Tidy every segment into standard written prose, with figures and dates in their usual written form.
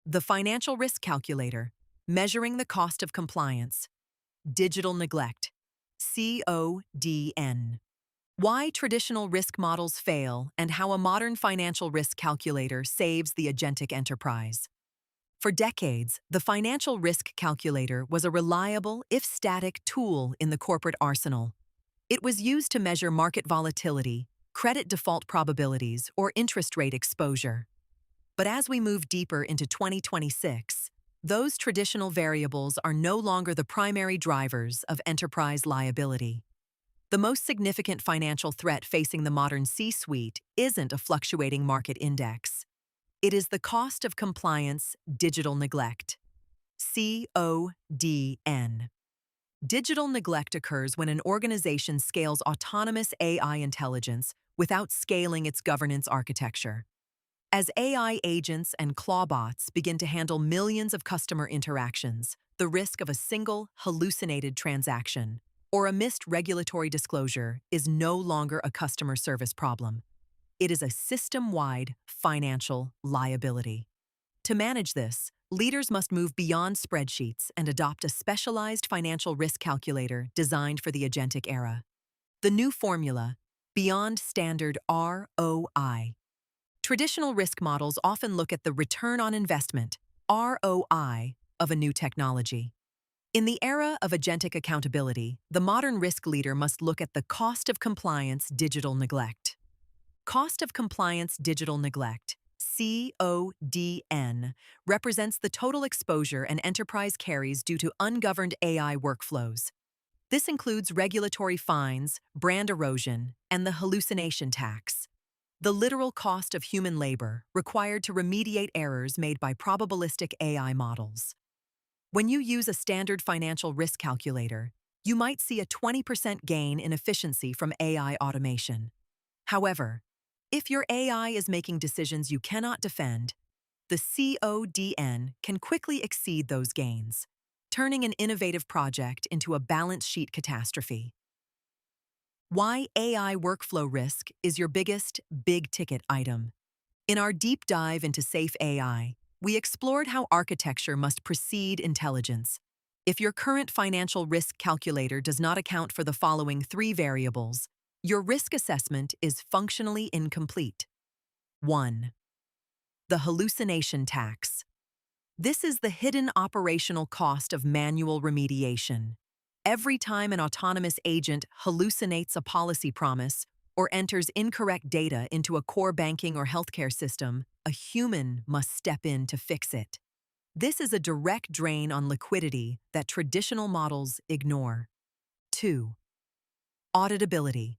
The financial risk calculator, measuring the cost of compliance. Digital neglect. CoDN. Why traditional risk models fail and how a modern financial risk calculator saves the agentic enterprise. For decades, the financial risk calculator was a reliable, if static, tool in the corporate arsenal. It was used to measure market volatility, credit default probabilities, or interest rate exposure. But as we move deeper into 2026, those traditional variables are no longer the primary drivers of enterprise liability. The most significant financial threat facing the modern C-suite isn't a fluctuating market index. It is the cost of compliance digital neglect. CoDN. Digital neglect occurs when an organization scales autonomous AI intelligence without scaling its governance architecture. As AI agents and clawbots begin to handle millions of customer interactions, the risk of a single hallucinated transaction or a missed regulatory disclosure is no longer a customer service problem. It is a system-wide financial liability. To manage this, leaders must move beyond spreadsheets and adopt a specialized financial risk calculator designed for the agentic era. The new formula, beyond standard ROI. Traditional risk models often look at the return on investment, ROI, of a new technology. In the era of agentic accountability, the modern risk leader must look at the cost of compliance digital neglect. Cost of compliance digital neglect, CoDN, represents the total exposure an enterprise carries due to ungoverned AI workflows. This includes regulatory fines, brand erosion, and the hallucination tax. The literal cost of human labor required to remediate errors made by probabilistic AI models. When you use a standard financial risk calculator, you might see a 20% gain in efficiency from AI automation. However, if your AI is making decisions you cannot defend, the CoDN can quickly exceed those gains, turning an innovative project into a balance sheet catastrophe. Why AI workflow risk is your biggest big-ticket item. In our deep dive into safe AI, we explored how architecture must precede intelligence. If your current financial risk calculator does not account for the following 3 variables, your risk assessment is functionally incomplete. 1. The hallucination tax. This is the hidden operational cost of manual remediation. Every time an autonomous agent hallucinates a policy promise or enters incorrect data into a core banking or healthcare system, a human must step in to fix it. This is a direct drain on liquidity that traditional models ignore. 2. Auditability.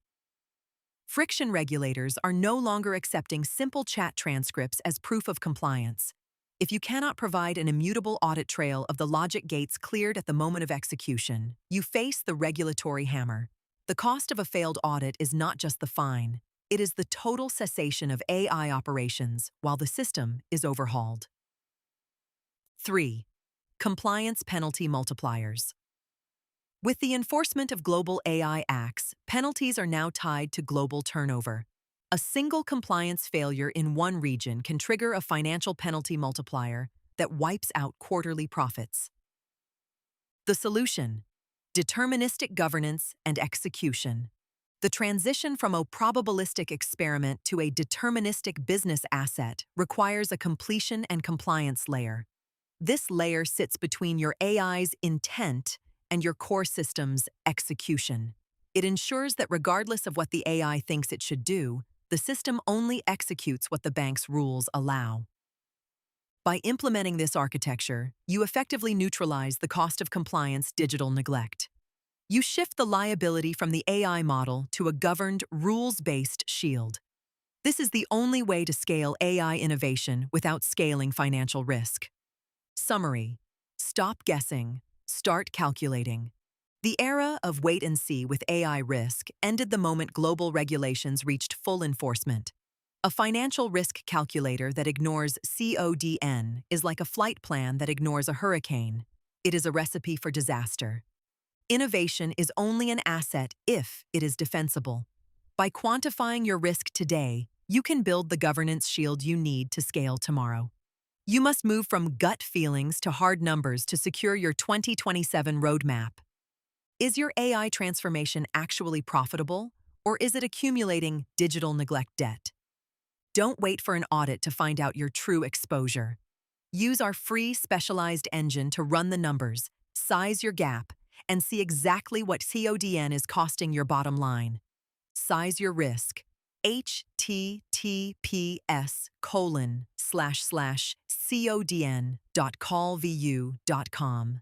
Friction regulators are no longer accepting simple chat transcripts as proof of compliance. If you cannot provide an immutable audit trail of the logic gates cleared at the moment of execution, you face the regulatory hammer. The cost of a failed audit is not just the fine, it is the total cessation of AI operations while the system is overhauled. 3. Compliance penalty multipliers. With the enforcement of global AI acts, penalties are now tied to global turnover. A single compliance failure in one region can trigger a financial penalty multiplier that wipes out quarterly profits. The solution: deterministic governance and execution. The transition from a probabilistic experiment to a deterministic business asset requires a completion and compliance layer. This layer sits between your AI's intent and your core system's execution. It ensures that regardless of what the AI thinks it should do, the system only executes what the bank's rules allow. By implementing this architecture, you effectively neutralize the cost of compliance digital neglect. You shift the liability from the AI model to a governed, rules-based shield. This is the only way to scale AI innovation without scaling financial risk. Summary: stop guessing, start calculating. The era of wait and see with AI risk ended the moment global regulations reached full enforcement. A financial risk calculator that ignores CoDN is like a flight plan that ignores a hurricane. It is a recipe for disaster. Innovation is only an asset if it is defensible. By quantifying your risk today, you can build the governance shield you need to scale tomorrow. You must move from gut feelings to hard numbers to secure your 2027 roadmap. Is your AI transformation actually profitable, or is it accumulating digital neglect debt? Don't wait for an audit to find out your true exposure. Use our free specialized engine to run the numbers, size your gap, and see exactly what CoDN is costing your bottom line. Size your risk. https://codn.callvu.com/